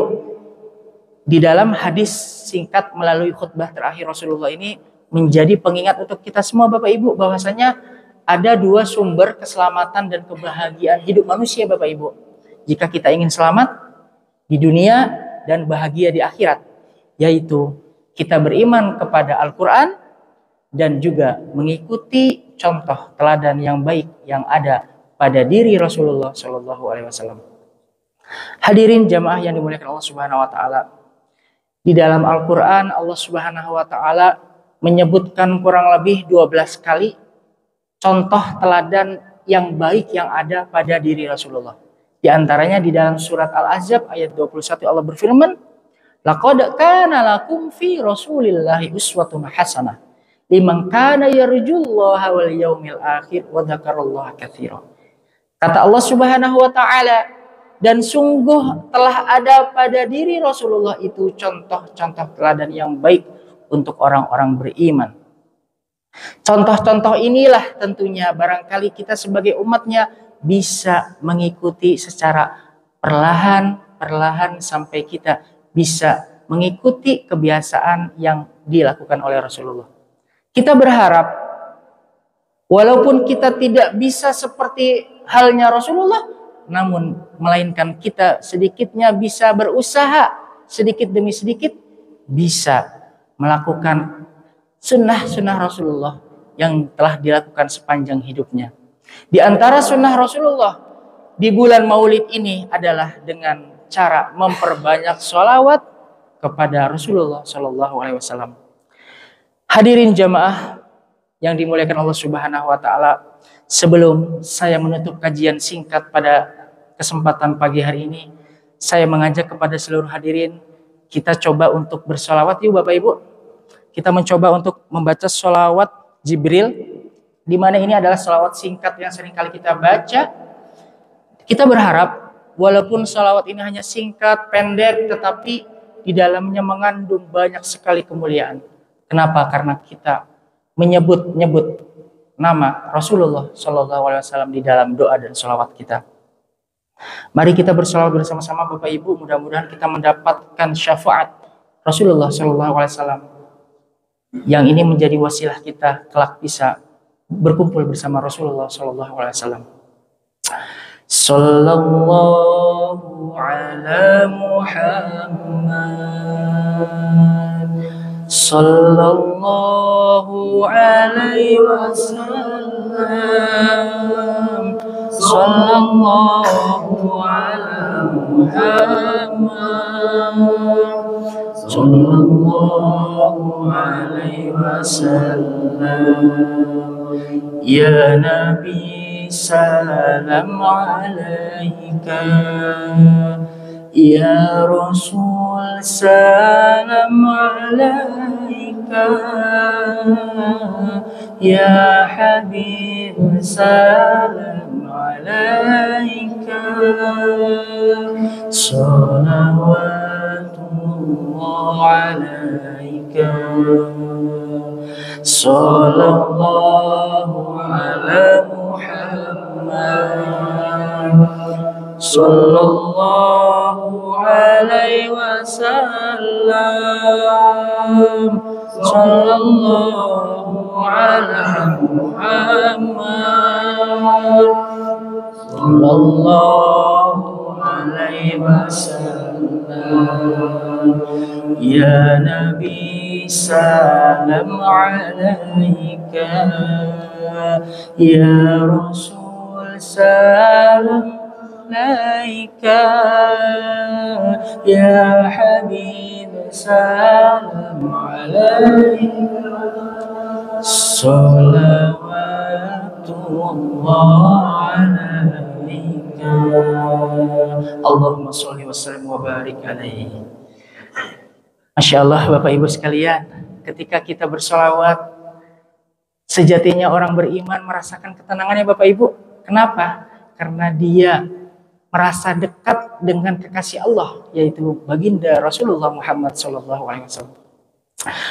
di dalam hadis singkat melalui khutbah terakhir Rasulullah ini menjadi pengingat untuk kita semua Bapak Ibu, bahwasanya ada 2 sumber keselamatan dan kebahagiaan hidup manusia Bapak Ibu. Jika kita ingin selamat di dunia dan bahagia di akhirat, yaitu kita beriman kepada Al-Quran dan juga mengikuti contoh teladan yang baik yang ada pada diri Rasulullah Shallallahu Alaihi Wasallam. Hadirin jamaah yang dimuliakan Allah Subhanahu Wa Taala, di dalam Al-Quran Allah Subhanahu Wa Taala menyebutkan kurang lebih 12 kali contoh teladan yang baik yang ada pada diri Rasulullah. Di antaranya di dalam surat Al-Ahzab ayat 21 Allah berfirman, laqad kana lakum fi Rasulillahi uswatun hasanah liman kana yarjullaha wal yaumil akhir wa dzakarallaha katsiran. Kata Allah Subhanahu wa taala, dan sungguh telah ada pada diri Rasulullah itu contoh-contoh teladan yang baik untuk orang-orang beriman. Contoh-contoh inilah tentunya barangkali kita sebagai umatnya bisa mengikuti secara perlahan-perlahan sampai kita bisa mengikuti kebiasaan yang dilakukan oleh Rasulullah. Kita berharap walaupun kita tidak bisa seperti halnya Rasulullah, namun melainkan kita sedikitnya bisa berusaha sedikit demi sedikit bisa melakukan sunnah-sunnah Rasulullah yang telah dilakukan sepanjang hidupnya. Di antara sunnah Rasulullah di bulan Maulid ini adalah dengan cara memperbanyak sholawat kepada Rasulullah Shallallahu Alaihi Wasallam. Hadirin jamaah yang dimuliakan Allah Subhanahu Wa Taala, sebelum saya menutup kajian singkat pada kesempatan pagi hari ini, saya mengajak kepada seluruh hadirin kita coba untuk bersolawat yuk Bapak Ibu. Kita mencoba untuk membaca sholawat Jibril, di mana ini adalah sholawat singkat yang sering kali kita baca. Kita berharap walaupun sholawat ini hanya singkat, pendek, tetapi di dalamnya mengandung banyak sekali kemuliaan. Kenapa? Karena kita menyebut-nyebut nama Rasulullah Shallallahu Alaihi Wasallam di dalam doa dan sholawat kita. Mari kita bersolawat bersama-sama Bapak Ibu. Mudah-mudahan kita mendapatkan syafaat Rasulullah Shallallahu Alaihi Wasallam, yang ini menjadi wasilah kita kelak bisa berkumpul bersama Rasulullah Shallallahu Alaihi Wasallam. Sallallahu ala Muhammad, sallallahu alaihi wasallam, sallallahu ala Muhammad, sallallahu alaihi wasallam. Ya Nabi salam alaika, ya Rasul salam alaika, ya Habib salam alaika, salawatullah alaika, sallallahu ala Muhammad, sallallahu alaihi wasallam, sallallahu ala Muhammad, sallallahu alaihi wasallam. Ya Nabi salam alaika, ya Rasul salam alaika, ya Habib salam alaika, salawatullah alaika. Allahumma sholli wa sallim wa barik alaihi. Masya Allah Bapak Ibu sekalian, ketika kita bersolawat, sejatinya orang beriman merasakan ketenangannya Bapak Ibu. Kenapa? Karena dia merasa dekat dengan kekasih Allah, yaitu baginda Rasulullah Muhammad SAW.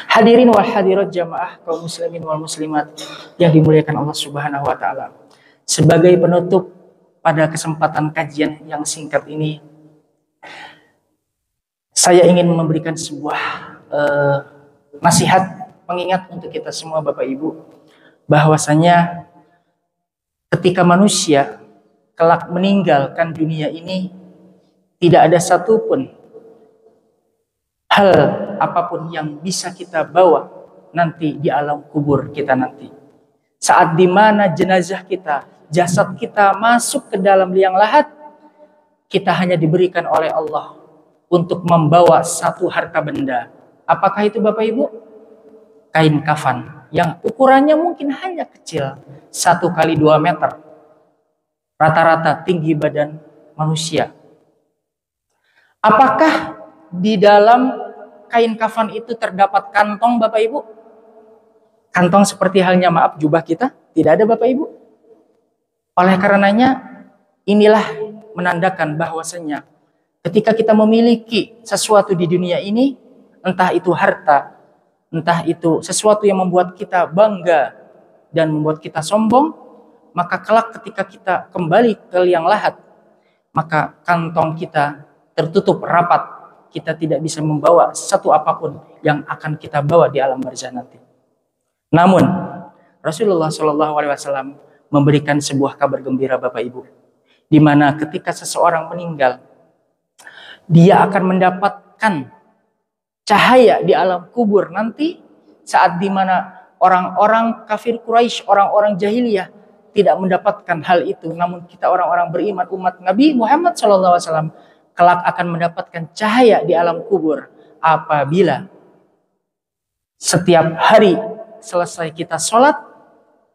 Hadirin wal hadirat jamaah kaum muslimin wal muslimat yang dimuliakan Allah Subhanahu wa taala. Sebagai penutup pada kesempatan kajian yang singkat ini, saya ingin memberikan sebuah nasihat pengingat untuk kita semua Bapak Ibu, bahwasanya ketika manusia kelak meninggalkan dunia ini, tidak ada satupun hal apapun yang bisa kita bawa nanti di alam kubur kita nanti. Saat dimana jenazah kita, jasad kita masuk ke dalam liang lahat, kita hanya diberikan oleh Allah untuk membawa satu harta benda. Apakah itu Bapak Ibu? Kain kafan yang ukurannya mungkin hanya kecil, 1 kali 2 meter. Rata-rata tinggi badan manusia. Apakah di dalam kain kafan itu terdapat kantong Bapak Ibu? Kantong seperti halnya jubah kita? Tidak ada Bapak Ibu. Oleh karenanya Inilah menandakan bahwasanya ketika kita memiliki sesuatu di dunia ini, entah itu harta, entah itu sesuatu yang membuat kita bangga dan membuat kita sombong, maka kelak ketika kita kembali ke liang lahat, maka kantong kita tertutup rapat. Kita tidak bisa membawa satu apapun yang akan kita bawa di alam barzah nanti. Namun Rasulullah SAW memberikan sebuah kabar gembira, Bapak Ibu, di mana ketika seseorang meninggal, dia akan mendapatkan cahaya di alam kubur nanti, saat di mana orang-orang kafir Quraisy, orang-orang jahiliyah tidak mendapatkan hal itu. Namun kita orang-orang beriman umat Nabi Muhammad SAW kelak akan mendapatkan cahaya di alam kubur apabila setiap hari selesai kita sholat,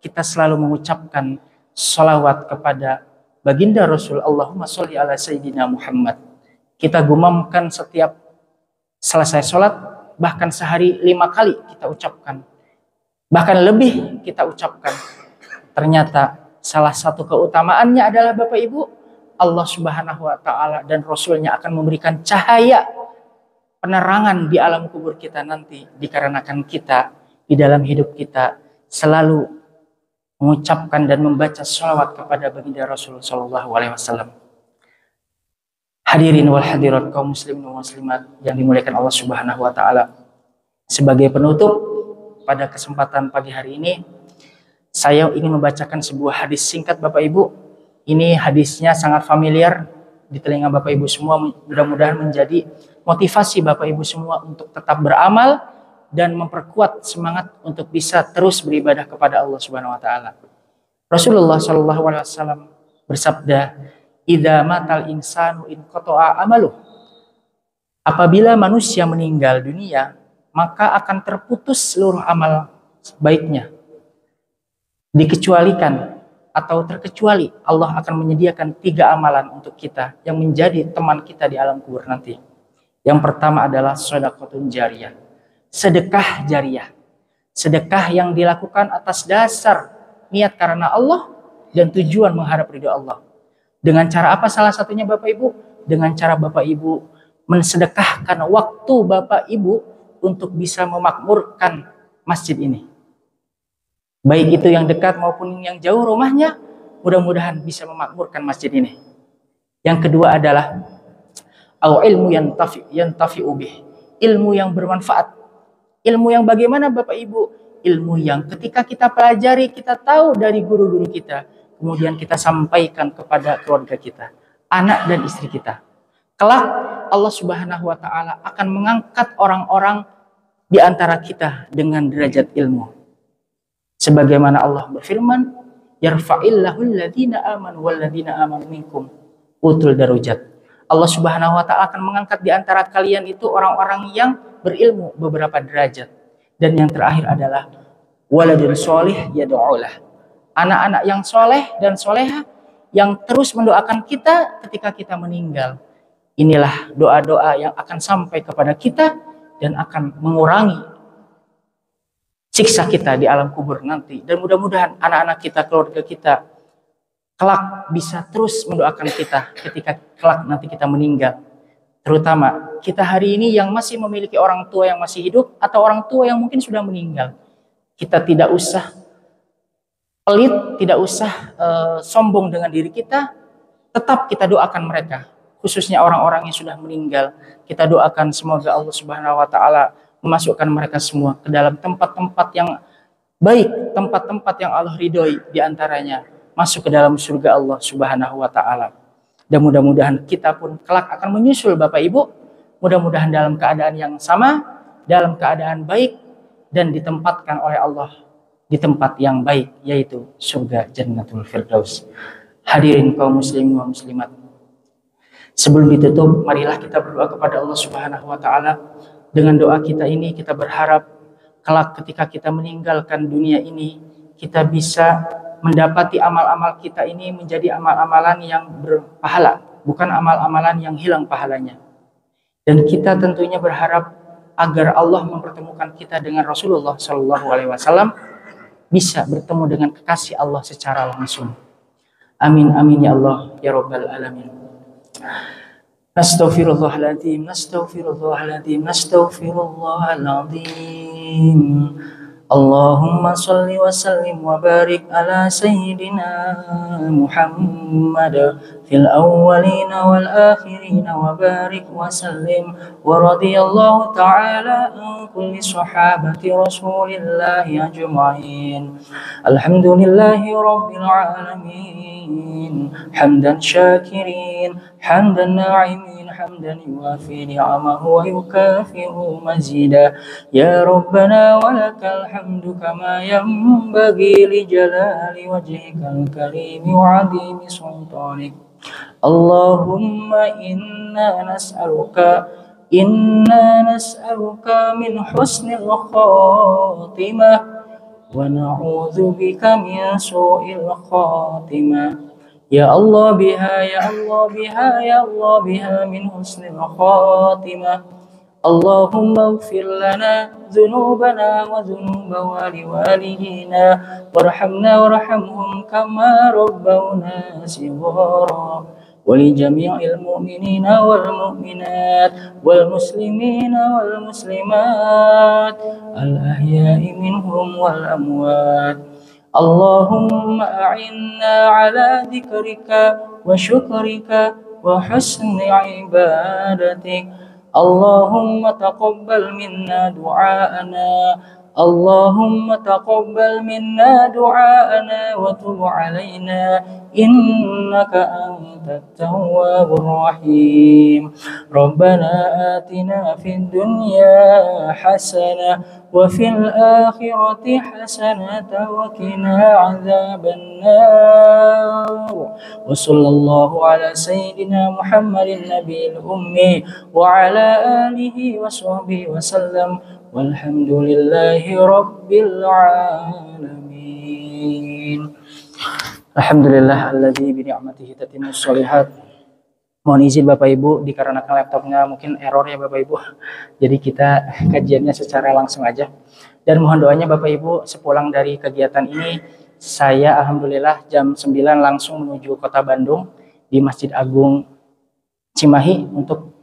kita selalu mengucapkan sholawat kepada baginda Rasul, Allahumma sholli ala Sayyidina Muhammad. Kita gumamkan setiap selesai sholat, bahkan sehari 5 kali kita ucapkan, bahkan lebih kita ucapkan. Ternyata salah satu keutamaannya adalah, Bapak Ibu, Allah Subhanahu wa Ta'ala dan Rasulnya akan memberikan cahaya penerangan di alam kubur kita nanti, dikarenakan kita di dalam hidup kita selalu mengucapkan dan membaca sholawat kepada baginda Rasul Sallallahu Alaihi Wasallam. Hadirin wal hadirat kaum muslimin dan muslimat yang dimuliakan Allah Subhanahu wa Ta'ala. Sebagai penutup pada kesempatan pagi hari ini, saya ingin membacakan sebuah hadis singkat, Bapak Ibu. Ini hadisnya sangat familiar di telinga Bapak Ibu semua. Mudah-mudahan menjadi motivasi Bapak Ibu semua untuk tetap beramal dan memperkuat semangat untuk bisa terus beribadah kepada Allah Subhanahu wa Ta'ala. Rasulullah Shallallahu Alaihi Wasallam bersabda, "Idza matal insanu in qata'a amaluh." Apabila manusia meninggal dunia, maka akan terputus seluruh amal baiknya. Dikecualikan atau terkecuali Allah akan menyediakan 3 amalan untuk kita yang menjadi teman kita di alam kubur nanti. Yang pertama adalah sedekahun jariyah, sedekah jariyah, sedekah yang dilakukan atas dasar niat karena Allah dan tujuan mengharap ridha Allah. Dengan cara apa salah satunya, Bapak Ibu? Dengan cara Bapak Ibu mensedekahkan waktu Bapak Ibu untuk bisa memakmurkan masjid ini. Baik itu yang dekat maupun yang jauh rumahnya, mudah-mudahan bisa memakmurkan masjid ini. Yang kedua adalah au ilmu yantafi'u bih, ilmu yang bermanfaat. Ilmu yang bagaimana, Bapak Ibu? Ilmu yang ketika kita pelajari, kita tahu dari guru-guru kita, kemudian kita sampaikan kepada keluarga kita, anak dan istri kita. Kelak Allah Subhanahu wa Ta'ala akan mengangkat orang-orang di antara kita dengan derajat ilmu. Sebagaimana Allah berfirman, yarfa'illahu alladhina amanu walladhina amanu minkum utul darujat. Allah Subhanahu wa Ta'ala akan mengangkat di antara kalian itu orang-orang yang berilmu beberapa derajat. Dan yang terakhir adalah waladun sholih yad'ulah, anak-anak yang soleh dan soleha yang terus mendoakan kita ketika kita meninggal. Inilah doa-doa yang akan sampai kepada kita dan akan mengurangi siksa kita di alam kubur nanti. Dan mudah-mudahan anak-anak kita, keluarga kita kelak bisa terus mendoakan kita ketika kelak nanti kita meninggal. Terutama kita hari ini yang masih memiliki orang tua yang masih hidup atau orang tua yang mungkin sudah meninggal. Kita tidak usah pelit, tidak usah sombong dengan diri kita. Tetap kita doakan mereka, khususnya orang-orang yang sudah meninggal. Kita doakan semoga Allah Subhanahu wa Ta'ala memasukkan mereka semua ke dalam tempat-tempat yang baik, tempat-tempat yang Allah ridhoi, di antaranya masuk ke dalam surga Allah Subhanahu wa Ta'ala. Dan mudah-mudahan kita pun kelak akan menyusul, Bapak Ibu, mudah-mudahan dalam keadaan yang sama, dalam keadaan baik, dan ditempatkan oleh Allah di tempat yang baik, yaitu surga Jannatul Firdaus. Hadirin kaum muslimin dan muslimat, sebelum ditutup, marilah kita berdoa kepada Allah Subhanahu wa Ta'ala. Dengan doa kita ini, kita berharap kelak ketika kita meninggalkan dunia ini, kita bisa mendapati amal-amal kita ini menjadi amal-amalan yang berpahala, bukan amal-amalan yang hilang pahalanya. Dan kita tentunya berharap agar Allah mempertemukan kita dengan Rasulullah Shallallahu Alaihi Wasallam, bisa bertemu dengan kekasih Allah secara langsung. Amin amin ya Allah ya Rabbal alamin. Nastaghfirullahaladzim, nastaghfirullahaladzim, nastaghfirullahaladzim. Allahumma salli wa sallim wa barik ala sayyidina Muhammad fil awwalina wal akhirina wa barik wa sallim wa radiyallahu ta'ala an kulli sahabati rasulillahi ajma'in. Alhamdulillahi rabbil alamin, hamdan syakirin, hamdan na'imin, حمدا يوافي نعمه ويكافئ مزيدا يا ربنا ولك الحمد كما ينبغي لجلال وجهك الكريم وعظيم سلطانك. اللهم إنا نسألك من حسن الخاتمة ونعوذ بك من سوء الخاتمة. Ya Allah biha, ya Allah biha, ya Allah biha min husnil khatimah. Allahumma ighfir lana dhunubana wa dhunuba walidina warhamna warhamhum kama rabbawna shighara. ولجميع المؤمنين والمؤمنات والمسلمين والمسلمات الأحياء منهم والأموات. اللهم أعنا على ذكرك وشكرك وحسن عبادتك. اللهم تقبل منا دعاءنا، اللهم تقبل منا دعاءنا وتب علينا إنك أنت التواب الرحيم. ربنا آتنا في الدنيا حسنة وفي الآخرة حسنة وقنا عذاب النار. وصلى الله على سيدنا محمد النبي الأمي وعلى آله وصحبه وسلم والحمد لله رب العالمين. Alhamdulillah alladzi bi ni'matihi tatimmu sholihat. Mohon izin Bapak Ibu, dikarenakan laptopnya mungkin error ya Bapak Ibu. Jadi kita kajiannya secara langsung aja. Dan mohon doanya Bapak Ibu, sepulang dari kegiatan ini saya alhamdulillah jam 9 langsung menuju Kota Bandung di Masjid Agung Cimahi untuk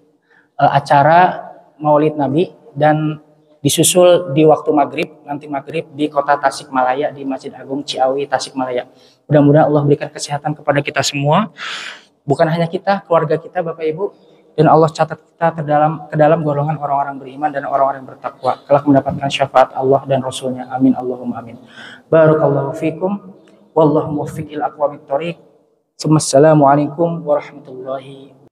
acara Maulid Nabi, dan disusul di waktu maghrib, nanti maghrib di Kota Tasikmalaya di Masjid Agung Ciawi Tasikmalaya. Mudah-mudahan Allah berikan kesehatan kepada kita semua, bukan hanya kita, keluarga kita Bapak Ibu, dan Allah catat kita ke dalam golongan orang-orang beriman dan orang-orang yang bertakwa, kelak mendapatkan syafaat Allah dan Rasulnya. Amin Allahumma amin. Barakallahu fikum, wallahu muwaffiq ila aqwamit thoriq. Assalamualaikum warahmatullahi wabarakatuh.